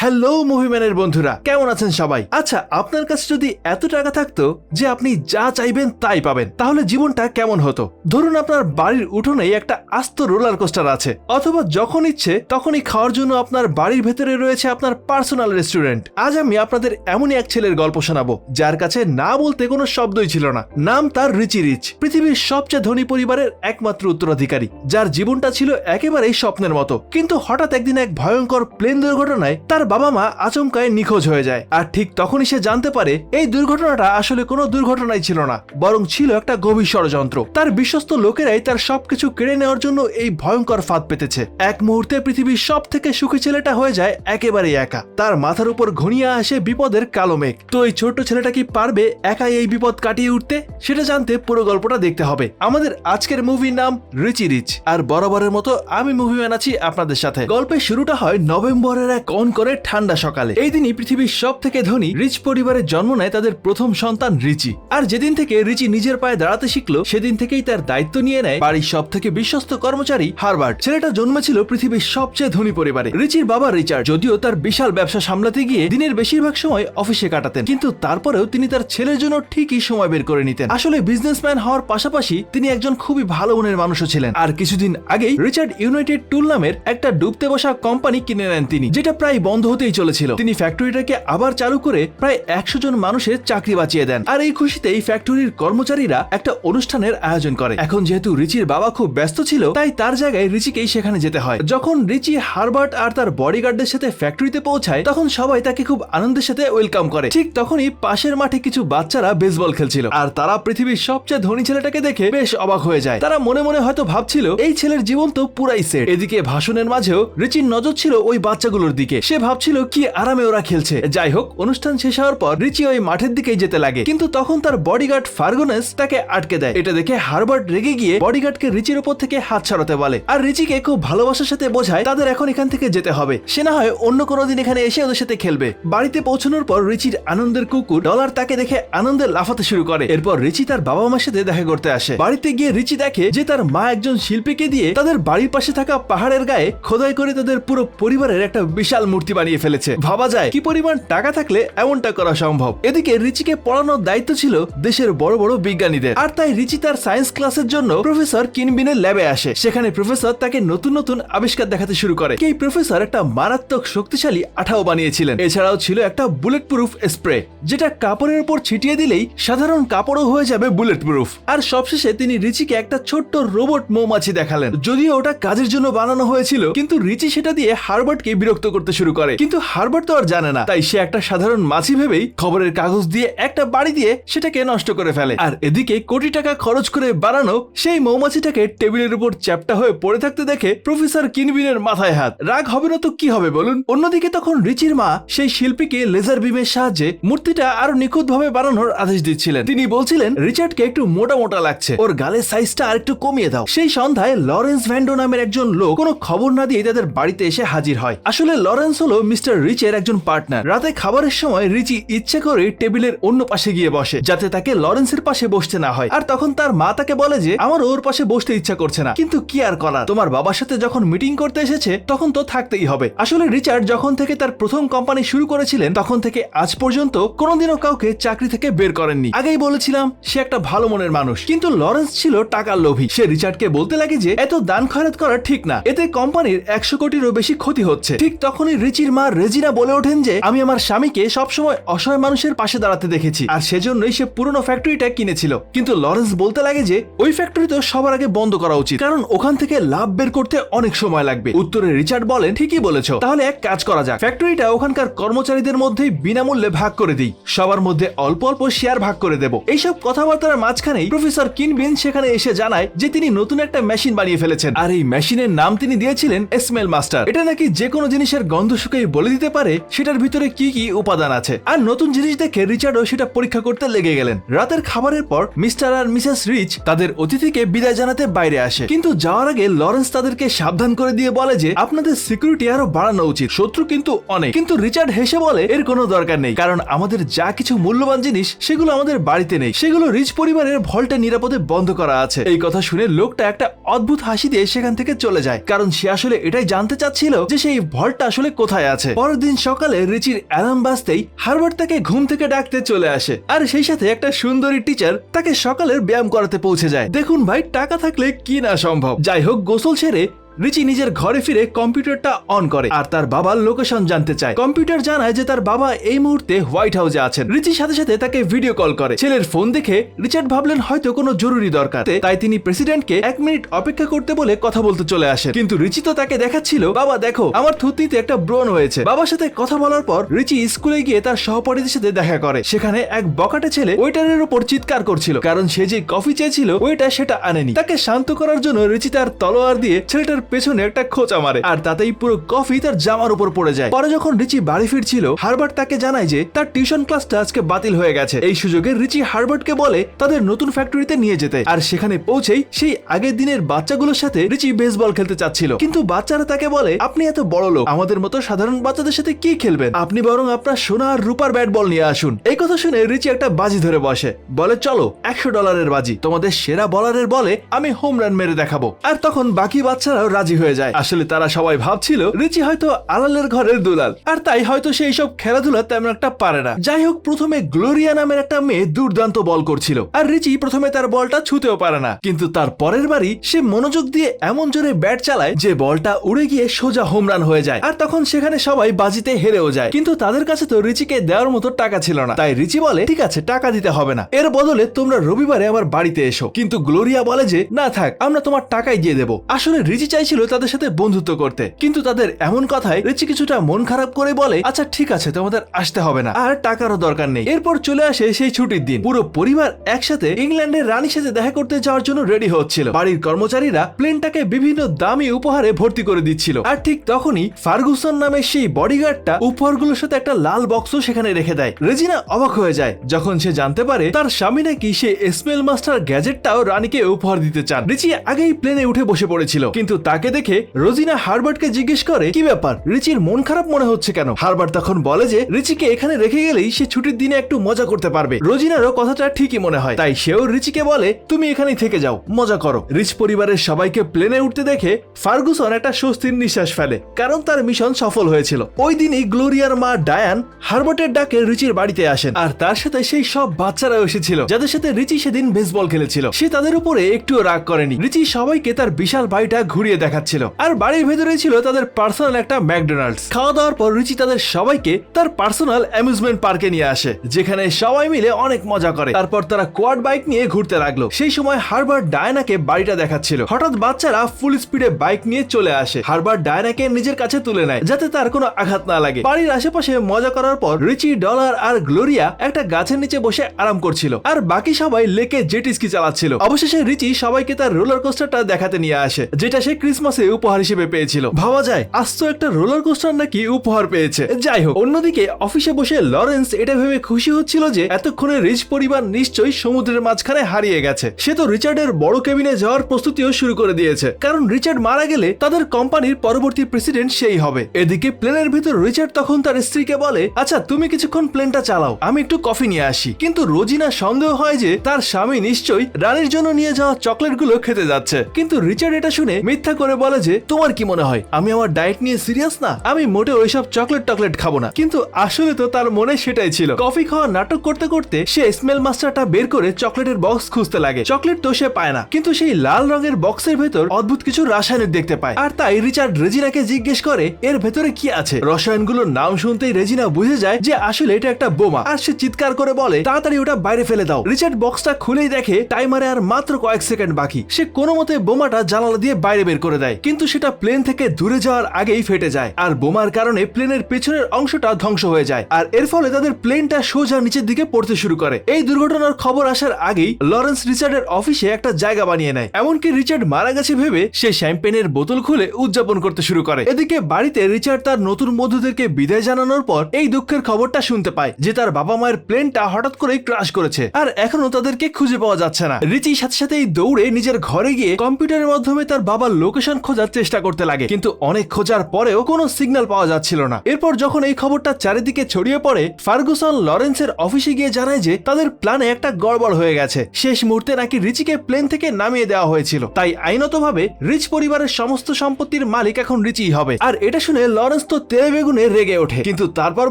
Hello মুভিম্যানের বন্ধুরা, কেমন আছেন সবাই? আচ্ছা, আপনার কাছে যদি এত টাকা থাকতো যে আপনি যা চাইবেন তাই পাবেন, তাহলে জীবনটা কেমন হতো? ধরুন আপনার বাড়ির উঠোনেই একটা আস্ত রোলার কোস্টার আছে, অথবা যখন ইচ্ছে তখনই খাওয়ার জন্য আপনার বাড়ির ভেতরে রয়েছে আপনার পার্সোনাল রেস্টুরেন্ট। আজ আমি আপনাদের এমনই এক ছেলের গল্প শোনাবো যার কাছে না বলতে কোনো শব্দই ছিল না। নাম তার রিচি রিচ, পৃথিবীর সবচেয়ে ধনী পরিবারের একমাত্র উত্তরাধিকারী, যার জীবনটা ছিল একেবারেই স্বপ্নের মতো। কিন্তু হঠাৎ একদিন এক ভয়ঙ্কর প্লেন দুর্ঘটনায় তার বাবা মা আচমকায় নিখোঁজ হয়ে যায়। আর ঠিক তখনই সে জানতে পারে এই দুর্ঘটনাটা আসলে কোনো দুর্ঘটনাই ছিল না, বরং ছিল একটা গভীর ষড়যন্ত্র। তার বিশ্বস্ত লোকেরাই তার সবকিছু কেড়ে নেওয়ার জন্য এই ভয়ঙ্কর ফাঁদ পেতেছে। এক মুহূর্তে পৃথিবীর সব থেকে সুখী ছেলেটা হয়ে যায় একেবারেই একা। তার মাথার উপর ঘনিয়ে আসে বিপদের কালো মেঘ। তো এই ছোট্ট ছেলেটা কি পারবে একাই এই বিপদ কাটিয়ে উঠতে? সেটা জানতে পুরো গল্পটা দেখতে হবে। আমাদের আজকের মুভির নাম রিচি রিচ, আর বরাবরের মতো আমি মুভিম্যান আছি আপনাদের সাথে। গল্পের শুরুটা হয় নভেম্বরের এক কন করে ঠান্ডা সকালে। এই দিনই পৃথিবীর সব থেকে ধনী রিচ পরিবারের জন্ম নেয় তাদের প্রথম সন্তান রিচি। আর যেদিন থেকে রিচি নিজের পায়ে দাঁড়াতে শিখলো, সেদিন থেকেই তার দায়িত্ব নিয়ে নেয় বাড়ির সব থেকে বিশ্বস্ত কর্মচারী হারবার্ট। ছেলেটা জন্মেছিল পৃথিবীর সবচেয়ে ধনী পরিবারে। রিচির বাবা রিচার্ড যদিও তার বিশাল ব্যবসা সামলাতে গিয়ে দিনের বেশিরভাগ সময় অফিসে কাটাতেন, কিন্তু তারপরেও তিনি তার ছেলের জন্য ঠিকই সময় বের করে নিতেন। আসলে বিজনেসম্যান হওয়ার পাশাপাশি তিনি একজন খুবই ভালো মনের মানুষও ছিলেন। আর কিছুদিন আগেই রিচার্ড ইউনাইটেড টুল নামের একটা ডুবতে বসা কোম্পানি কিনে নেন তিনি, যেটা প্রায় বন্ধ হতেই চলেছিল। তিনি ফ্যাক্টরিটাকে আবার চালু করে প্রায় 100 জন মানুষের চাকরি বাঁচিয়ে দেন। আর এই খুশিতেই ফ্যাক্টরির কর্মচারীরা একটা অনুষ্ঠানের আয়োজন করে। এখন যেহেতু রিচির বাবা খুব ব্যস্ত ছিল, তাই তার জায়গায় রিচিকেই সেখানে যেতে হয়। যখন রিচি হারবার্ট আর তার বডিগার্ডদের সাথে ফ্যাক্টরিতে পৌঁছায়, তখন সবাই তাকে খুব আনন্দের সাথে ওয়েলকাম করে। ঠিক তখনই পাশের মাঠে কিছু বাচ্চারা বেসবল খেলছিল, আর তারা পৃথিবীর সবচেয়ে ধনী ছেলেটাকে দেখে বেশ অবাক হয়ে যায়। তারা মনে মনে হয়তো ভাবছিল এই ছেলের জীবন তো পুরাই সেট। এদিকে ভাষণের মাঝেও রিচির নজর ছিল ওই বাচ্চাগুলোর দিকে। সে ভাবছিল কি আরামে ওরা খেলছে। যাই হোক, অনুষ্ঠান শেষ হওয়ার পর রিচি ওই মাঠের দিকেই যেতে লাগে, কিন্তু তখন তার বডিগার্ড ফার্গুনেস তাকে আটকে দেয়। এটা দেখে হারবার্ট রেগে গিয়ে বডিগার্ডকে রিচির উপর থেকে হাত ছাড়াতে বলে, আর রিচিকে খুব ভালোবাসার সাথে বোঝায় তাদের এখন এখান থেকে যেতে হবে। সে না হয় অন্য কোনো দিন এখানে এসে ওদের সাথে খেলবে। বাড়িতে পৌঁছানোর পর রিচির আনন্দের কুকুর ডলার তাকে দেখে আনন্দে লাফাতে শুরু করে। এরপর রিচি তার বাবা মার সাথে দেখা করতে আসে। বাড়িতে গিয়ে রিচি দেখে যে তার মা একজন শিল্পীকে দিয়ে তাদের বাড়ির পাশে থাকা পাহাড়ের গায়ে খোদাই করে তাদের পুরো পরিবারের একটা বিশাল মূর্তি বানিয়ে ফেলেছে। ভাবা যায় কি পরিমাণ টাকা থাকলে এমনটা করা সম্ভব। এদিকে রিচিকে পড়ানোর দায়িত্ব ছিল দেশের বড় বড় বিজ্ঞানীদের, আর তাই রিচি তার সায়েন্স ক্লাসের জন্য প্রফেসর কিনবিনের ল্যাবে আসে। সেখানে প্রফেসর তাকে নতুন নতুন আবিষ্কার দেখাতে শুরু করে। এই প্রফেসর একটা মারাত্মক শক্তিশালী আঠাও বানিয়েছিলেন। এছাড়াও ছিল একটা বুলেট প্রুফ স্প্রে, যেটা কাপড়ের উপর ছিটিয়ে দিলেই সাধারণ কাপড়ও হয়ে যাবে বুলেট প্রুফ। আর সবশেষে তিনি রিচিকে একটা ছোট্ট রোবট মৌমাছি দেখালেন। যদিও ওটা কাজের জন্য বানানো হয়েছিল, কিন্তু রিচি সেটা দিয়ে হারবার্টকে বিরক্ত করতে শুরু করে। কিন্তু হারবার্ট তো আর জানে না, তাই সে একটা সাধারণ মাছি ভেবেই খবরের কাগজ দিয়ে একটা বাড়ি দিয়ে সেটাকে নষ্ট করে ফেলে। আর এদিকে কোটি টাকা খরচ করে বানানো সেই মৌমাছিটাকে টেবিলের উপর চ্যাপ্টা হয়ে পড়ে থাকতে দেখে প্রফেসর কিনবিনের মাথায় হাত। রাগ হবে না তো কি হবে বলুন? অন্যদিকে তখন রিচির মা সেই শিল্পীকে লেজার বিমের সাহায্যে মূর্তিটা আরো নিখুঁত ভাবে বানানোর আদেশ দিচ্ছিলেন। তিনি বলছিলেন রিচার্ডকে একটু মোটা মোটা লাগছে, ওর গালের সাইজটা আর একটু কমিয়ে দাও। সেই সন্ধ্যায় লরেন্স ভ্যান্ডো নামের একজন লোক কোনো খবর না দিয়ে তাদের বাড়িতে এসে হাজির হয়। আসলে লরেন্স হলো মিস্টার রিচের একজন পার্টনার। রাতে খাবারের সময় রিচি ইচ্ছে করে টেবিলের অন্য পাশে গিয়ে বসে, যাতে তাকে লরেন্সের পাশে বসতে না হয়। আর তখন তার মা তাকে বলে যে আমার ওর পাশে বসতে ইচ্ছা করছে না, কিন্তু কি আর করার, তোমার বাবার সাথে যখন মিটিং করতে এসেছে তখন তো থাকতেই হবে। আসলে রিচার্ড যখন থেকে তার প্রথম কোম্পানি শুরু করেছিলেন, তখন থেকে আজ পর্যন্ত কোনোদিনও কাউকে চাকরি থেকে বের করেননি। আগেই বলেছিলাম সে একটা ভালো মনের মানুষ, কিন্তু লরেন্স ছিল টাকার লোভী। সে রিচার্ডকে বলতে লাগে যে এত দান খয়রাত করা ঠিক না, এতে কোম্পানির 100 কোটিরও বেশি ক্ষতি হচ্ছে। ঠিক তখনই রিচির মা রেজিনা বলে ওঠেন যে আমি আমার স্বামীকে সবসময় অসহায় মানুষের পাশে দাঁড়াতে দেখেছি, আর সেজন্যই সে পুরনো ফ্যাক্টরিটা কিনেছিল। কিন্তু লরেন্স বলতে লাগে যে ওই ফ্যাক্টরি তো সবার আগে বন্ধ করা উচিত, কারণ ওখান থেকে লাভ বের করতে অনেক সময় লাগবে। উত্তরে রিচার্ড বলেন ঠিকই বলেছ, তাহলে এক কাজ করা যাক, ফ্যাক্টরিটা ওখানকার কর্মচারীদের মধ্যেই বিনামূল্যে ভাগ করে দিই, সবার মধ্যে অল্প অল্প শেয়ার ভাগ করে দেব। এইসব কথাবার্তার মাঝখানেই প্রফেসর কিনবিন সেখানে এসে জানায় যে তিনি নতুন একটা মেশিন বানিয়ে ফেলেছেন, আর এই মেশিনের নাম তিনি দিয়েছিলেন স্মেল মাস্টার। এটা নাকি যে কোনো জিনিসের গন্ধ শুকিয়ে বলে দিতে পারে সেটার ভিতরে কি কি উপাদান আছে। আর নতুন জিনিস দেখে রিচার্ডও সেটা পরীক্ষা করতে লেগে গেলেন। রাতের খাবারের পর মিস্টার আর মিসেস রিচ তাদের অতিথিকে বিদায় জানাতে বাইরে আসে, কিন্তু যাওয়ার আগে লরেন্স তাদেরকে সাবধান করে দিয়ে বলে যে আপনাদের সিকিউরিটি আরো বাড়ানো উচিত, শত্রু কিন্তু অনেক। কিন্তু রিচার্ড হেসে বলে এর কোনো দরকার নেই, কারণ আমাদের যা কিছু মূল্যবান জিনিস সেগুলো আমাদের বাড়িতে নেই, সেগুলো রিচ পরিবারের ভল্টে নিরাপদে বন্ধ করা আছে। এই কথা শুনে লোকটা একটা অদ্ভুত হাসি দিয়ে সেখান থেকে চলে যায়, কারণ সে আসলে এটাই জানতে চাচ্ছিল যে সেই ভল্টটা আসলে কোথায় বাসায় আছে। পরের দিন সকালে রিচির অ্যালার্ম বাজতেই হার্বার্ট তাকে ঘুম থেকে ডাকতে চলে আসে, আর সেই সাথে একটা সুন্দরী টিচার তাকে সকালের ব্যায়াম করাতে পৌঁছে যায়। দেখুন ভাই, টাকা থাকলে কি না সম্ভব। যাই হোক, গোসল ছেড়ে রিচি নিজের ঘরে ফিরে কম্পিউটারটা অন করে আর তার বাবার লোকেশন জানতে চায়। কম্পিউটার জানায় যে তার বাবা এই মুহূর্তে হোয়াইট হাউসে আছেন। রিচির সাথে সাথে তাকে ভিডিও কল করে। ছেলের ফোন দেখে রিচার্ড ভাবলেন হয়তো কোনো জরুরি দরকার, তাই তিনি প্রেসিডেন্টকে 1 মিনিট অপেক্ষা করতে বলে কথা বলতে চলে আসেন। কিন্তু রিচি তো তাকে দেখাচ্ছিল, বাবা দেখো আমার থুতনিতে একটা ব্রণ হয়েছে। বাবার সাথে কথা বলার পর রিচি স্কুলে গিয়ে তার সহপাঠীদের সাথে দেখা করে। সেখানে এক বকাটে ছেলে ওয়েটারের উপর চিৎকার করছিল, কারণ সে যে কফি চেয়েছিল ওয়েটার সেটা আনেনি। তাকে শান্ত করার জন্য রিচি তার তলোয়ার দিয়ে ছেলেটার পেছনে একটা খোঁচা মারে, আর তাতেই পুরো কফি তার জামার উপর পড়ে যায়। পরে যখন রিচি বাড়ি ফিরছিল, হার্বার্ট তাকে জানায় যে তার টিউশন ক্লাসটা আজকে বাতিল হয়ে গেছে। এই সুযোগে রিচি হার্বার্টকে বলে তাদের নতুন ফ্যাক্টরিতে নিয়ে যেতে, আর সেখানে পৌঁছেই সেই আগের দিনের বাচ্চাগুলোর সাথে রিচি বেসবল খেলতে চাচ্ছিল। কিন্তু বাচ্চারা তাকে বলে, আপনি এত বড় লোক, আমাদের মতো সাধারণ বাচ্চাদের সাথে কি খেলবেন? আপনি বরং আপনার সোনা আর রূপার ব্যাট বল নিয়ে আসুন। এই কথা শুনে রিচি একটা বাজি ধরে বসে, বলে চলো $100 বাজি, তোমাদের সেরা বলারের বলে আমি হোম রান মেরে দেখাবো। আর তখন বাকি বাচ্চারাও রাজি হয়ে যায়। আসলে তারা সবাই ভাবছিল রিচি হয়তো আলালের ঘরের দুলাল, আর তাই হয়তো সেই সব খেলাধুলা তেমন একটা পারে না। যাই হোক, প্রথমে গ্লোরিয়া নামের একটা মেয়ে দুর্দান্ত বল করছিল, আর রিচি প্রথমে তার বলটা ছুঁতেও পারে না। কিন্তু তার পরের বারই সে মনোযোগ দিয়ে এমন জোরে ব্যাট চালায় যে বলটা উড়ে গিয়ে সোজা হোম রান হয়ে যায়। আর তখন সেখানে সবাই বাজিতে হেরেও যায়। কিন্তু তাদের কাছে তো রিচিকে দেওয়ার মতো টাকা ছিল না, তাই রিচি বলে ঠিক আছে, টাকা দিতে হবে না, এর বদলে তোমরা রবিবারে আমার বাড়িতে এসো। কিন্তু গ্লোরিয়া বলে যে না থাক, আমরা তোমার টাকাই দিয়ে দেবো। আসলে রিচি চাইছিল তাদের সাথে বন্ধুত্ব করতে, কিন্তু তাদের এমন কথায় রিচি কিছুটা মন খারাপ করে বলে আচ্ছা ঠিক আছে, তোমাদের আসতে হবে না, আর টাকারও দরকার নেই। এরপর চলে আসে সেই ছুটির দিন। পুরো পরিবার একসাথে ইংল্যান্ডের রানীর সাথে দেখা করতে যাওয়ার জন্য রেডি হচ্ছিল। বাড়ির কর্মচারীরা প্লেনটাকে বিভিন্ন দামি উপহারে ভর্তি করে দিচ্ছিল, আর ঠিক তখনই ফার্গুসন নামে সেই বডিগার্ডটা উপহারগুলোর সাথে একটা লাল বক্সও সেখানে রেখে দেয়। রেজিনা অবাক হয়ে যায় যখন সে জানতে পারে তার স্বামী নাকি সে স্মেল মাস্টার গ্যাজেটটাও রানীকে উপহার দিতে চান। রিচি আগেই প্লেনে উঠে বসে পড়েছিল, কিন্তু তাকে দেখে রোজিনা হার্বার্টকে জিজ্ঞেস করে কি ব্যাপার, রিচির মন খারাপ মনে হচ্ছে কেন? হার্বার্ট তখন বলে যে রিচিকে এখানে রেখে গেলেই সে ছুটির দিনে একটু মজা করতে পারবে। রোজিনারও কথাটা ঠিকই মনে হয়, তাই সেও রিচিকে বলে তুমি এখানেই থেকে যাও, মজা করো। রিচ পরিবারের সবাইকে প্লেনে উঠতে দেখে ফার্গুসন একটা স্বস্তির নিঃশ্বাস ফেলে, কারণ তার মিশন সফল হয়েছিল। ওই দিনই গ্লোরিয়ার মা ডায়ান হার্বার্টের ডাকে রিচির বাড়িতে আসেন, আর তার সাথে সেই সব বাচ্চারা এসেছিল যাদের সাথে রিচি সেদিন বেসবল খেলেছিল। সে তাদের উপরে একটুও রাগ করেনি। রিচি সবাইকে তার বিশাল বাড়িটা ঘুরিয়ে দেখাচ্ছিল, আর বাড়ির ভেতরে ছিল তাদের পার্সোনাল একটা ম্যাকডোনাল্ডস। খাওয়া দাওয়ার পর রিচি তাদের সবাইকে তার পার্সোনাল অ্যামিউজমেন্ট পার্কে নিয়ে আসে, যেখানে সবাই মিলে অনেক মজা করে। তারপর তারা কোয়াড বাইক নিয়ে ঘুরতে লাগলো। সেই সময় হার্বার্ট ডায়ানাকে বাড়িটা দেখাচ্ছিল। হঠাৎ বাচ্চারা ফুল স্পিডে বাইক নিয়ে চলে আসে। হার্বার্ট ডায়ানাকে নিজের কাছে তুলে নেয় যাতে তার কোনো আঘাত না লাগে। বাড়ির আশেপাশে মজা করার পর রিচি, ডলার আর গ্লোরিয়া একটা গাছের নিচে বসে আরাম করছিল, আর বাকি সবাই লেকে জেট স্কি চালাচ্ছিল। অবশেষে রিচি সবাইকে তার রোলার কোস্টারটা দেখাতে নিয়ে আসে, যেটা সে ক্রিসমাসে উপহার হিসেবে পেয়েছিল। ভাবা যায় আস্ত একটা রোলার কোস্টার নাকি উপহার পেয়েছে। যাই হোক, অন্যদিকে অফিসে বসে লরেন্স এটা ভেবে খুশি হচ্ছিল যে এতক্ষণে রিচ পরিবার নিশ্চয়ই সমুদ্রের মাঝখানে হারিয়ে গেছে। সে তো রিচার্ডের বড় কেবিনে যাওয়ার প্রস্তুতিও শুরু করে দিয়েছে, কারণ রিচার্ড মারা গেলে তাদের কোম্পানির পরবর্তী প্রেসিডেন্ট সেই হবে। এদিকে প্লেনের ভিতর রিচার্ড তখন তার স্ত্রীকে বলে আচ্ছা তুমি কিছুক্ষণ প্লেনটা চালাও, আমি একটু কফি নিয়ে আসি। কিন্তু রোজিনা সন্দেহ হয় যে তার স্বামী নিশ্চয়ই রানীর জন্য নিয়ে যাওয়া চকলেটগুলো খেতে যাচ্ছে। কিন্তু রিচার্ড এটা শুনে মিথ্যা করে বলে যে তোমার কি মনে হয় আমি আমার ডায়েট নিয়ে সিরিয়াস না, আমি মোটে ওইসব চকলেট খাবো না। কিন্তু আসলে তো তার মনে সেটাই ছিল। কফি খাওয়া নাটক করতে করতে সে স্মেল মাস্টারটা বের করে চকলেটের বক্স খুঁজতে লাগে। চকলেট তো সে পায় না, কিন্তু সেই লাল রঙের বক্সের ভেতর অদ্ভুত কিছু রাসায়নিক দেখতে পায়। আর তাই রিচার্ড রেজিনাকে জিজ্ঞেস করে এর ভেতরে কি আছে। রসায়নগুলোর নাম শুনতেই রেজিনা বুঝে যায় যে আসলে এটা একটা বোমা, আর সে চিৎকার করে বলে তাড়াতাড়ি ওটা বাইরে ফেলে দাও। রিচার্ড বক্সটা খুলেই দেখে টাইমারে আর মাত্র কয়েক সেকেন্ড বাকি। সে কোনো মতে বোমাটা জানালা দিয়ে বাইরে বের করে দেয়, কিন্তু সেটা প্লেন থেকে দূরে যাওয়ার আগেই ফেটে যায়, আর বোমার কারণে প্লেনের পেছনের অংশটা ধ্বংস হয়ে যায়। আর এর ফলে তাদের প্লেনটা সোজা নিচের দিকে পড়তে শুরু করে। এই দুর্ঘটনার খবর আসার আগেই লরেন্স রিচার্ডের অফিসে একটা জায়গা বানিয়ে নেয়। এমনকি রিচার্ড মারা গেছে ভেবে সে শ্যাম্পেনের বোতল খুলে উদযাপন করতে শুরু করে। এদিকে বাড়িতে রিচার্ড তার নতুন বন্ধুদেরকে বিদায় জানানোর পর এই দুঃখের খবরটা শুনতে পায় যে তার বাবা মায়ের প্লেনটা হঠাৎ করেই ক্রাশ করেছে, আর এখনো তাদেরকে খুঁজে পাওয়া যাচ্ছে না। রিচি সাথে সাথেই দৌড়ে নিজের ঘরে গিয়ে কম্পিউটারের মাধ্যমে তার বাবার লোক লোকেশন খোঁজার চেষ্টা করতে লাগে, কিন্তু অনেক খোঁজার পরেও কোনো সিগন্যাল পাওয়া যাচ্ছিল না। এরপর যখন এই খবরটা চারিদিকে ছড়িয়ে পড়ে, ফার্গুসন লরেন্সের অফিসে গিয়ে জানায় যে তাদের প্ল্যানে একটা গড়বড় হয়ে গেছে। শেষ মুহূর্তে নাকি রিচিকে প্লেন থেকে নামিয়ে দেওয়া হয়েছিল, তাই আইনতভাবে রিচ পরিবারের সমস্ত সম্পত্তির মালিক এখন রিচিই হবে। আর এটা শুনে লরেন্স তো তেলে বেগুনে রেগে ওঠে, কিন্তু তারপর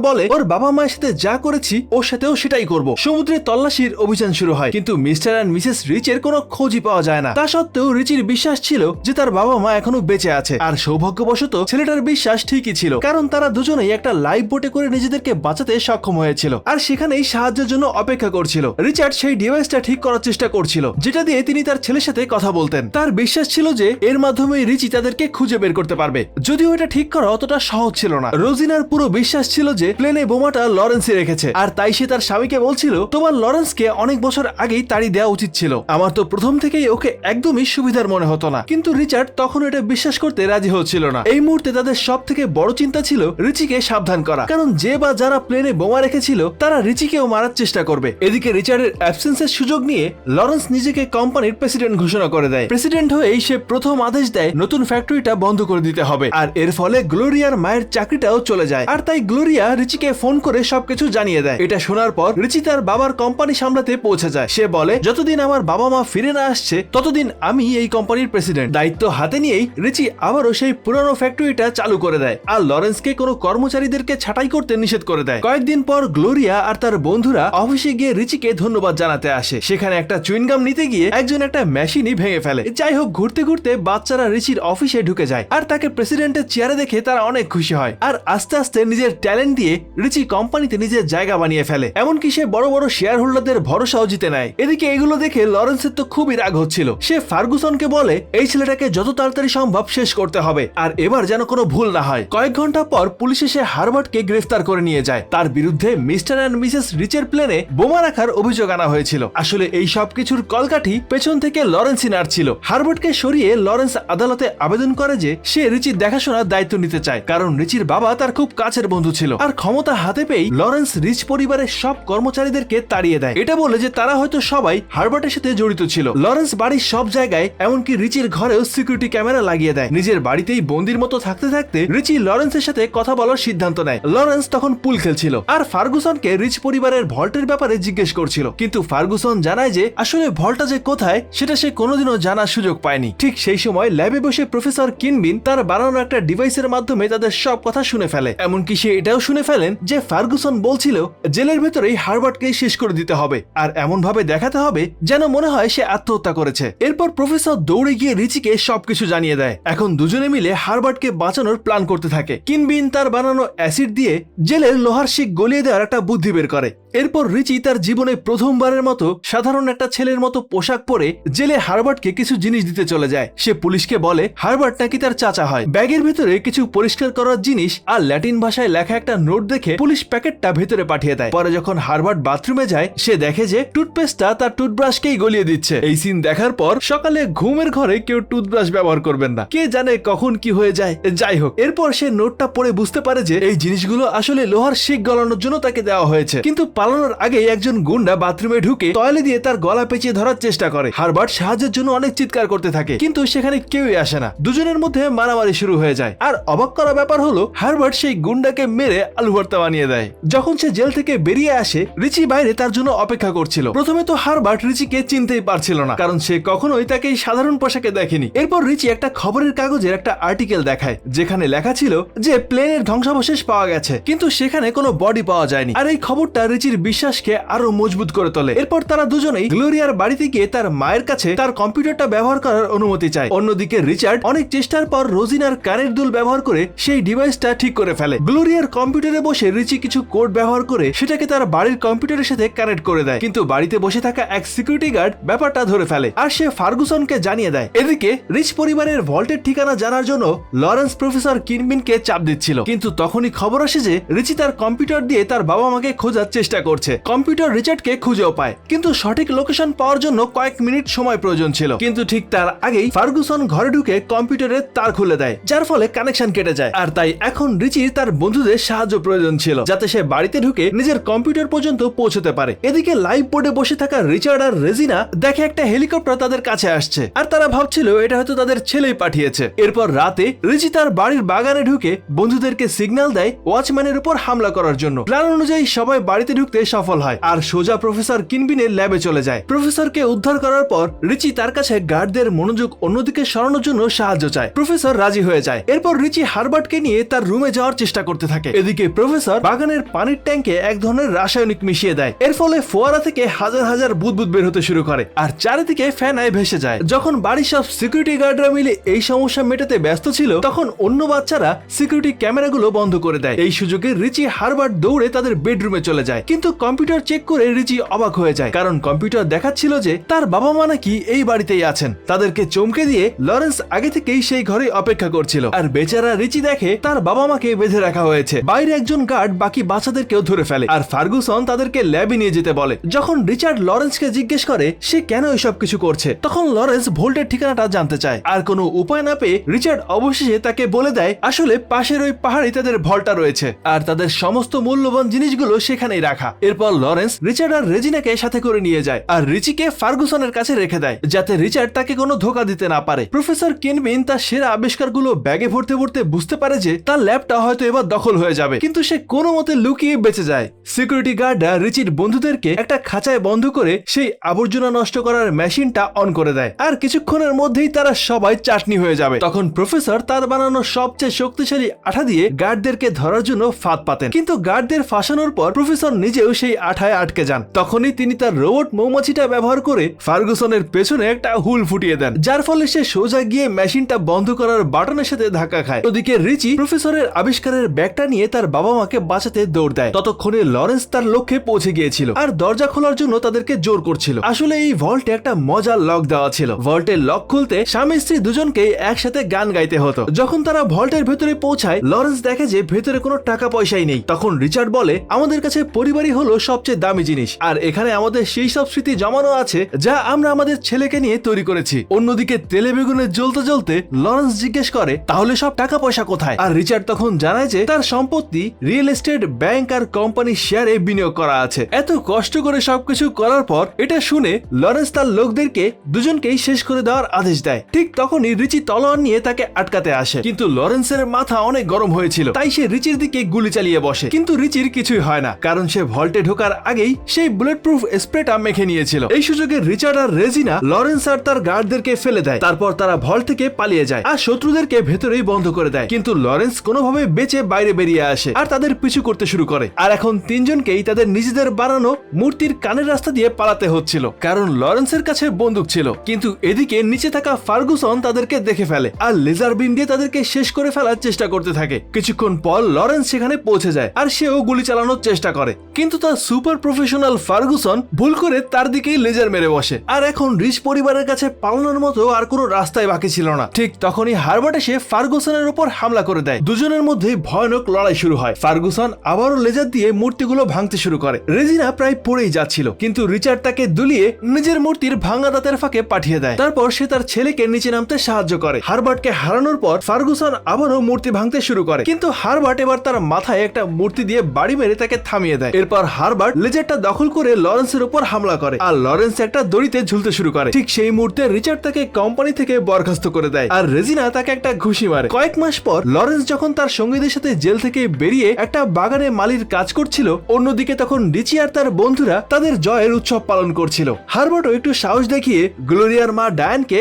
বলে ওর বাবা মায়ের সাথে যা করেছি ওর সাথেও সেটাই করব। সমুদ্রে তল্লাশির অভিযান শুরু হয়, কিন্তু মিস্টার এন্ড মিসেস রিচের কোনো খোঁজই পাওয়া যায় না। তা সত্ত্বেও রিচির বিশ্বাস ছিল যে তার বাবা মা এখনো বেঁচে আছে, আর সৌভাগ্যবশত ছেলেটার বিশ্বাস ঠিকই ছিল, কারণ তারা দুজনেই একটা লাইফ বোটে করে নিজেদেরকে বাঁচাতে সক্ষম হয়েছিল, আর সেখানেই সাহায্যের জন্য অপেক্ষা করছিল। রিচার্ড সেই ডিভাইসটা ঠিক করার চেষ্টা করছিল, যেটা দিয়ে তিনি তার ছেলের সাথে কথা বলতেন। তার বিশ্বাস ছিল যে এর মাধ্যমে রিচি তাদেরকে খুঁজে বের করতে পারবে, যদিও এটা ঠিক করা অতটা সহজ ছিল না। রোজিনার পুরো বিশ্বাস ছিল যে প্লেনে বোমাটা লরেন্সই রেখেছে, আর তাই সে তার স্বামীকে বলছিল তোমার লরেন্সকে অনেক বছর আগেই তাড়ি দেওয়া উচিত ছিল, আমার তো প্রথম থেকেই ওকে একদমই সুবিধার মনে হতো না। কিন্তু রিচার্ড তখন এটা বিশ্বাস করতে রাজি হচ্ছিল না। এই মুহূর্তে তাদের সব থেকে বড় চিন্তা ছিল রিচিকে সাবধান করা, কারণ যে বা যারা প্লেনে বোমা রেখেছিল তারা রিচিকেও মারার চেষ্টা করবে। এদিকে রিচার্ডের অ্যাবসেন্সের সুযোগ নিয়ে লরেন্স নিজেকে কোম্পানির প্রেসিডেন্ট ঘোষণা করে দেয়। প্রেসিডেন্ট হয়েই সে প্রথম আদেশ দেয় নতুন ফ্যাক্টরিটা বন্ধ করে দিতে হবে, আর এর ফলে গ্লোরিয়ার মায়ের চাকরিটাও চলে যায়। আর তাই গ্লোরিয়া রিচিকে ফোন করে সবকিছু জানিয়ে দেয়। এটা শোনার পর রিচি তার বাবার কোম্পানি সামলাতে পৌঁছে যায়। সে বলে যতদিন আমার বাবা মা ফিরে না আসছে ততদিন আমি এই কোম্পানির প্রেসিডেন্ট। দায়িত্ব হাতে নিয়েই রিচি আবারও সেই পুরনো ফ্যাক্টরিটা চালু করে দেয়, আর লরেন্সকে কোনো কর্মচারীদেরকে ছাঁটাই করতে নিষেধ করে দেয়। কয়েকদিন পর গ্লোরিয়া আর তার বন্ধুরা অফিসে গিয়ে রিচিকে ধন্যবাদ জানাতে আসে। সেখানে একটা চুইনগাম নিতে গিয়ে একজন একটা মেশিনই ভেঙে ফেলে। যাই হোক, ঘুরতে ঘুরতে বাচ্চারা রিচির অফিসে ঢুকে যায়, আর তাকে প্রেসিডেন্টের চেয়ারে দেখে তারা অনেক খুশি হয়, আর আস্তে আস্তে নিজের ট্যালেন্ট দিয়ে রিচি কোম্পানিতে নিজের জায়গা বানিয়ে ফেলে। এমনকি সে বড় বড় শেয়ার হোল্ডারদের ভরসাও জিতে নেয়। এদিকে এগুলো দেখে লরেন্সের তো খুবই রাগ হচ্ছিল। সে ফার্গুসনকে বলে এই ছেলেটাকে যত তাড়াতাড়ি সম্ভব শেষ করতে হবে, আর এবার যেন কোনো ভুল না হয়। কয়েক ঘন্টা পর পুলিশ এসে হারবার্টকে গ্রেফতার করে নিয়ে যায়। তার বিরুদ্ধে মিস্টার এন্ড মিসেস রিচের প্লেনে বোমা রাখার অভিযোগ আনা হয়েছিল। আসলে এই সব কিছুর কলকাঠি পেছন থেকে লরেন্সই নাড়ছিল। হারবার্টকে সরিয়ে লরেন্স আদালতে আবেদন করে যে সে রিচির দেখাশোনার দায়িত্ব নিতে চায়, কারণ রিচির বাবা তার খুব কাছের বন্ধু ছিল। আর ক্ষমতা হাতে পেয়ে লরেন্স রিচ পরিবারের সব কর্মচারীদেরকে তাড়িয়ে দেয়। এটা বলে যে তারা হয়তো সবাই হারবার্টের সাথে জড়িত ছিল। লরেন্স বাড়ির সব জায়গায় এমনকি রিচির ঘরেও সিকিউরিটি ক্যামেরা লাগিয়ে দেয়। নিজের বাড়িতেই বন্দির মতো থাকতে থাকতে রিচি লরেন্সের সাথে কথা বলার সিদ্ধান্ত নেয়। লরেন্স তখন পুল খেলছিল, আর ফার্গুসনকে রিচ পরিবারের ভল্টের ব্যাপারে জিজ্ঞেস করছিল, কিন্তু ফার্গুসন জানায় যে আসলে ভল্টটা যে কোথায় সেটা সে কোনোদিনও জানার সুযোগ পায়নি। ঠিক সেই সময় ল্যাবে বসে প্রফেসর কিনবিন তার বানানো একটা ডিভাইসের মাধ্যমে তাদের সব কথা শুনে ফেলে। এমনকি সে এটাও শুনে ফেলেন যে ফার্গুসন বলছিল জেলের ভেতরেই হারবার্টকে শেষ করে দিতে হবে, আর এমন ভাবে দেখাতে হবে যেন মনে হয় সে আত্মহত্যা করেছে। এরপর প্রফেসর দৌড়ে গিয়ে রিচিকে সবকিছু জানিয়ে দেয়। এখন দুজনে মিলে হারবার্টকে বাঁচানোর প্ল্যান করতে থাকে। কিনবিন তার বানানো অ্যাসিড দিয়ে জেলের লোহার শিক গলিয়ে দেওয়ার একটা বুদ্ধি বের করে। এরপর রিচি তার জীবনে প্রথমবারের মতো সাধারণ একটা ছেলের মতো পোশাক পরে জেলে হারবার্টকে কিছু জিনিস দিতে চলে যায়। সে পুলিশকে বলে হারবার্ট নাকি তার চাচা হয়। ব্যাগের ভেতরে কিছু পরিষ্কার করার জিনিস আর ল্যাটিন ভাষায় লেখা একটা নোট দেখে পুলিশ প্যাকেটটা ভেতরে পাঠিয়ে দেয়। পরে যখন হারবার্ট বাথরুমে যায় সে দেখে যে টুথপেস্টটা তার টুথব্রাশকেই গলিয়ে দিচ্ছে। এই সিন দেখার পর সকালে ঘুমের ঘরে কেউ টুথব্রাশ ব্যবহার করবেন না, কে জানে কখন কি হয়ে যায়। যাই হোক, এরপর সে নোটটা পড়ে বুঝতে পারে যে এই জিনিসগুলো আসলে লোহার শিক গলানোর জন্য তাকে দেওয়া হয়েছে। কিন্তু পালানোর আগে একজন গুন্ডা বাথরুমে ঢুকে তয়লে দিয়ে তার গলা পেঁচিয়ে ধরার চেষ্টা করে। হারবার্ট সাহায্যের জন্য অনেক চিৎকার করতে থাকে, কিন্তু সেখানে কেউই আসে না। দুজনের মধ্যে মারামারি শুরু হয়ে যায়। আর অবাক করা ব্যাপার হলো হারবার্ট সেই গুন্ডাকে মেরে আলু ভর্তা বানিয়ে দেয়। যখন সে জেল থেকে বেরিয়ে আসে রিচি বাইরে তার জন্য অপেক্ষা করছিল। প্রথমে তো হারবার্ট রিচিকে চিনতেই পারছিল না, কারণ সে কখনোই তাকে সাধারণ পোশাকে দেখেনি। এরপর রিচি একটা খবরের কাগজের একটা আর্টিকেল দেখায়, যেখানে লেখা ছিল যে প্লেনের ধ্বংসাবশেষ পাওয়া গেছে, কিন্তু সেখানে কোনো বডি পাওয়া যায়নি। আর এই খবরটা রিচির বিশ্বাসকে আরো মজবুত করে তোলে। এরপর তারা দুজনেই গ্লোরিয়ার বাড়িতে গিয়ে তার মায়ের কাছে তার কম্পিউটারটা ব্যবহার করার অনুমতি চায়। অন্যদিকে রিচার্ড অনেক চেষ্টার পর রোজিনার কানের দুল ব্যবহার করে সেই ডিভাইসটা ঠিক করে ফেলে। গ্লোরিয়ার কম্পিউটারে বসে রিচি কিছু কোড ব্যবহার করে সেটাকে তার বাড়ির কম্পিউটারের সাথে কানেক্ট করে দেয়, কিন্তু বাড়িতে বসে থাকা এক সিকিউরিটি গার্ড ব্যাপারটা ধরে ফেলে আর সে ফার্গুসনকে জানিয়ে দেয়। এদিকে রিচ পরিবারের ভল্টের ঠিকানা জানার জন্য লরেন্স প্রফেসর কিনবিনকে চাপ দিচ্ছিল, কিন্তু তখনই খবর আসে যে রিচি তার কম্পিউটার দিয়ে তার বাবা মাকে খোঁজার চেষ্টা করছে। কম্পিউটার রিচার্ডকে খুঁজেও পায়, কিন্তু সঠিক লোকেশন পাওয়ার জন্য কয়েক মিনিট সময় প্রয়োজন ছিল। কিন্তু ঠিক তার আগেই ফার্গুসন ঘরে ঢুকে কম্পিউটারের তার খুলে দেয়, যার ফলে কানেকশন কেটে যায়। আর তাই এখন রিচির তার বন্ধুদের সাহায্য প্রয়োজন ছিল, যাতে সে বাড়িতে ঢুকে নিজের কম্পিউটার পর্যন্ত পৌঁছতে পারে। এদিকে লাইভ বোর্ডে বসে থাকা রিচার্ড আর রেজিনা দেখে একটা হেলিকপ্টার তাদের কাছে আসছে, আর তারা ভাবছিল এটা হয়তো তাদের তাদের ছেলেই পাঠিয়েছে। এরপর রাতে রিচি তার বাড়ির বাগানে ঢুকে বন্ধুদেরকে সিগন্যাল দেয় ওয়াচম্যানের উপর হামলা করার জন্য। প্ল্যান অনুযায়ী সবাই বাড়িতে ঢুকতে সফল হয় আর সোজা প্রফেসর কিনবিনের ল্যাবে চলে যায়। প্রফেসরকে উদ্ধার করার পর রিচি তার কাছে গার্ডদের মনোযোগ অন্যদিকে সরানোর জন্য সাহায্য চায়। প্রফেসর রাজি হয়ে যায়। এরপর রিচি হারবার্টকে নিয়ে তার রুমে যাওয়ার চেষ্টা করতে থাকে। এদিকে প্রফেসর বাগানের পানির ট্যাঙ্কে এক ধরনের রাসায়নিক মিশিয়ে দেয়। এর ফলে ফোয়ারা থেকে হাজার হাজার বুদবুদ বের হতে শুরু করে আর চারিদিকে ফেনায় ভেসে যায়। যখন বাড়ির সব সিকিউরিটি গার্ডরা মিলে এই সমস্যা মেটাতে ব্যস্ত ছিল, তখন অন্য বাচ্চারা সিকিউরিটি ক্যামেরাগুলো বন্ধ করে দেয়। এই সুযোগে রিচি হারবার্ট দৌড়ে তাদের বেডরুমে চলে যায়, কিন্তু কম্পিউটার চেক করে রিচি অবাক হয়ে যায়, কারণ কম্পিউটার দেখাচ্ছিল যে তার বাবা মা নাকি এই বাড়িতেই আছেন। তাদেরকে চমকে দিয়ে লরেন্স আগে থেকেই সেই ঘরে অপেক্ষা করছিল আর বেচারা রিচি দেখে তার বাবা মাকে বেঁধে রাখা হয়েছে। বাইরে একজন গার্ড বাকি বাচ্চাদেরকেও ধরে ফেলে আর ফার্গুসন তাদেরকে ল্যাবে নিয়ে যেতে বলে। যখন রিচার্ড লরেন্সকে জিজ্ঞেস করে সে কেন এসব কিছু করছে, তখন লরেন্স ভোল্টের ঠিকানাটা জানতে চায়। আর কোনো উপায় না পেয়ে রিচার্ড অবশেষে তাকে বলে দেয় আসলে পাশের ওই পাহাড়ে তাদের ভল্টটা রয়েছে আর তাদের সমস্ত মূল্যবান জিনিসগুলো সেখানেই রাখা। এরপর লরেন্স রিচার্ড আর রেজিনাকে সাথে করে নিয়ে যায় আর রিচিকে ফার্গুসনের কাছে রেখে দেয়, যাতে রিচার্ড তাকে কোনো ধোকা দিতে না পারে। প্রফেসর কিনবিন তার সেরা আবিষ্কারগুলো ব্যাগে ভরতে ভরতে বুঝতে পারে যে তার ল্যাবটা হয়তো এবার দখল হয়ে যাবে, কিন্তু সে কোনো মতে লুকিয়ে বেঁচে যায়। সিকিউরিটি গার্ডরা রিচির বন্ধুদেরকে একটা খাঁচায় বন্ধ করে সেই আবর্জনা নষ্ট করার মেশিনটা অন করে দেয় আর কিছুক্ষণের মধ্যেই তারা সবাই চাটনি হয়ে যাবে। তখন প্রফেসর তার বানানো সবচেয়ে শক্তিশালী আঠা দিয়ে গার্ডদেরকে ধরার জন্য ফাঁদ পাতেন, কিন্তু গার্ডদের ফাঁসানোর পর প্রফেসর নিজেও সেই আঠায় আটকে যান। তখনই তিনি তার রোবট মৌমাছিটা ব্যবহার করে ফার্গুসনের পেছনে একটা হুল ফুটিয়ে দেন, যার ফলে সে সোজা গিয়ে মেশিনটা বন্ধ করার বাটনের সাথে ধাক্কা খায়। ওদিকে রিচি প্রফেসরের আবিষ্কারের ব্যাগটা নিয়ে তার বাবা মাকে বাঁচাতে দৌড় দেয়। ততক্ষণে লরেন্স তার লক্ষ্যে পৌঁছে গিয়েছিল আর দরজা খোলার জন্য তাদেরকে জোর করছিল। আসলে এই ভল্টে একটা মজার লক দেওয়া ছিল। ভল্টের লক খুলতে স্বামী স্ত্রী দুজনকেই একসাথে গান গাইতে হতো। যখন তারা ভল্টের ভেতরে পৌঁছায়, লরেন্স দেখে যে ভেতরে কোনো টাকা পয়সাই নেই। তখন রিচার্ড বলে আমাদের কাছে পরিবারই হলো সবচেয়ে দামি জিনিস আর এখানে আমাদের সেই সব স্মৃতি জমানো আছে যা আমরা আমাদের ছেলেকে নিয়ে তৈরি করেছি। অন্যদিকে তেলে বেগুনে জ্বলতে জ্বলতে লরেন্স জিজ্ঞেস করে তাহলে সব টাকা পয়সা কোথায়? আর রিচার্ড তখন জানায় যে তার সম্পত্তি রিয়েল এস্টেট, ব্যাংক আর কোম্পানির শেয়ারে বিনিয়োগ করা আছে। এত কষ্ট করে সবকিছু করার পর এটা শুনে লরেন্স তার লোকদেরকে দুজনকেই শেষ করে দেওয়ার আদেশ দেয়। ঠিক তখনই রিচি তলোয়ার নিয়ে তাকে আটকাতে আসে, কিন্তু লরেন্সের মাথা অনেক গরম হয়েছিল, তাই সে রিচির দিকে গুলি চালিয়ে বসে। কিন্তু রিচির কিছুই হয় না, কারণ সে ভল্টে ঢোকার আগেই সেই বুলেট প্রুফ স্প্রেটা মেখে নিয়েছিল। এই সুযোগে রিচার্ড আর রেজিনা লরেন্স আর তার গার্ডদেরকে ফেলে দেয়। তারপর তারা ভল্ট থেকে পালিয়ে যায় আর শত্রুদেরকে ভেতরেই বন্ধ করে দেয়। কিন্তু লরেন্স কোনোভাবে বেঁচে বাইরে বেরিয়ে আসে আর তাদের পিছু করতে শুরু করে। আর এখন তিনজনকেই তাদের নিজেদের বানানো মূর্তির কানের রাস্তা দিয়ে পালাতে হচ্ছিল, কারণ লরেন্সের কাছে বন্দুক ছিল। কিন্তু এদিকে নিচে থাকা ফার্গুসন তাদেরকে দেখে ফেলে আর লেজার বিম দিয়ে তাদেরকে শেষ করে ফেলার চেষ্টা করতে থাকে। কিছুক্ষণ পর লরেন্স সেখানে পৌঁছে যায় আর সেও গুলি চালানোর চেষ্টা করে, কিন্তু তার সুপার প্রফেশনাল ফার্গুসন ভুল করে তার দিকেই লেজার মেরে বসে। আর এখন রিচ পরিবারের কাছে পালানোর মতো আর কোনো রাস্তায় বাকি ছিল না। ঠিক তখনই হারবার্ট এসে ফার্গুসনের উপর হামলা করে দেয়। দুজনের মধ্যে ভয়ানক লড়াই শুরু হয়। ফার্গুসন আবারও লেজার দিয়ে মূর্তিগুলো ভাঙতে শুরু করে। রেজিনা প্রায় পড়েই যাচ্ছিল, কিন্তু রিচার্ড তাকে দুলিয়ে নিজের মূর্তির ভাঙা দাঁতের ফাঁকে পাঠিয়ে দেয়। তারপর সে তার ছেলেকে নিচে নামতে সাহায্য করে। হারবার্টকে হারানোর পর ফার্গুসন আবারও মূর্তি ভাঙতে শুরু করে, কিন্তু হারবার্ট এবার তার মাথায় একটা মূর্তি দিয়ে বাড়ি মেরে তাকে থামিয়ে দেয়। এরপর হারবার্ট লেজারটা দখল করে লরেন্সের উপর হামলা করে আর লরেন্স একটা দড়িতে ঝুলতে শুরু করে। ঠিক সেই মুহূর্তে রিচার্ড তাকে কোম্পানি থেকে বরখাস্ত করে দেয় আর রেজিনা তাকে একটা ঘুষি মারে। কয়েক মাস পর লরেন্স যখন তার সঙ্গীদের সাথে জেল থেকে বেরিয়ে একটা বাগানে মালির কাজ করছিল, অন্যদিকে তখন রিচি আর তার বন্ধুরা তাদের জয়ের উৎসব পালন করছিল। হারবার্টও একটু সাহস দেখিয়ে গ্লোরিয়ার মা ডায়ানকে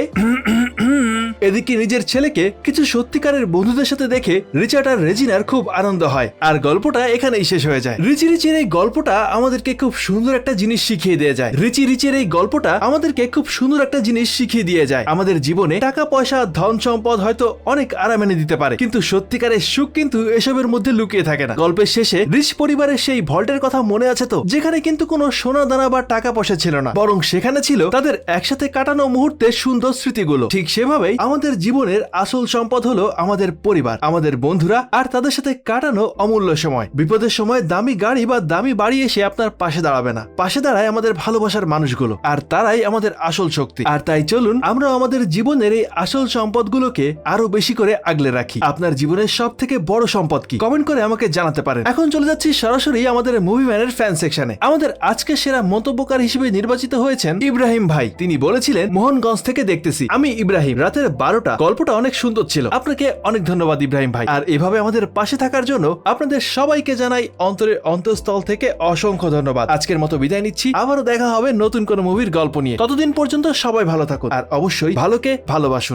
এদিকে নিজের ছেলেকে কিছু সত্যিকারের বন্ধুদের সাথে দেখে রিচার্ড আর রেজিনার খুব আনন্দ হয় আর গল্পটা এখানেই শেষ হয়ে যায়। রিচির এই গল্পটা আমাদেরকে খুব সুন্দর একটা জিনিস শিখিয়ে দিয়ে যায়। রিচির এই গল্পটা আমাদেরকে খুব সুন্দর একটা জিনিস শিখিয়ে দিয়ে যায়। আমাদের জীবনে টাকা পয়সা, ধন সম্পদ হয়তো অনেক আরাম এনে দিতে পারে, কিন্তু সত্যিকারের সুখ কিন্তু এসবের মধ্যে লুকিয়ে থাকে না। গল্পের শেষে রিচ পরিবারের সেই ভল্টের কথা মনে আছে তো, যেখানে কিন্তু কোনো সোনা দানা বা টাকা পয়সা ছিল না, বরং সেখানে ছিল তাদের একসাথে কাটানো মুহূর্তের সুন্দর স্মৃতিগুলো। ঠিক সেভাবেই আমাদের জীবনের আসল সম্পদ হলো আমাদের পরিবার, আমাদের বন্ধুরা আর তাদের সাথে কাটানো অমূল্য সময়। বিপদের সময় দামি গাড়ি বা দামি দামি বাড়ি এসে আপনার পাশে দাঁড়াবে না, পাশে দাঁড়ায় আমাদের ভালোবাসার মানুষগুলো, আর তারাই আমাদের আসল শক্তি। আর তাই চলুন আমরা আমাদের জীবনের এই আসল সম্পদগুলোকে আরো বেশি করে আগলে রাখি। আপনার জীবনের সব থেকে বড় সম্পদ কি? কমেন্ট করে আমাকে জানাতে পারেন। এখন চলে যাচ্ছি সরাসরি আমাদের মুভি ম্যানের ফ্যান সেকশনে। আমাদের আজকে সেরা মন্তব্যকার হিসেবে নির্বাচিত হয়েছেন ইব্রাহিম ভাই। তিনি বলেছিলেন, মোহনগঞ্জ থেকে দেখতেছি, আমি ইব্রাহিম, রাতের 12টা, গল্পটা অনেক সুন্দর ছিল। আপনাকে অনেক ধন্যবাদ ইব্রাহিম ভাই, আর এভাবে আমাদের পাশে থাকার জন্য আপনাদের সবাইকে জানাই অন্তরের অন্তঃস্থল থেকে অসংখ্য ধন্যবাদ। আজকের মতো বিদায় নিচ্ছি, আবারও দেখা হবে নতুন কোনো মুভির গল্প নিয়ে। ততদিন পর্যন্ত সবাই ভালো থাকুন, আর অবশ্যই ভালোকে ভালোবাসুন।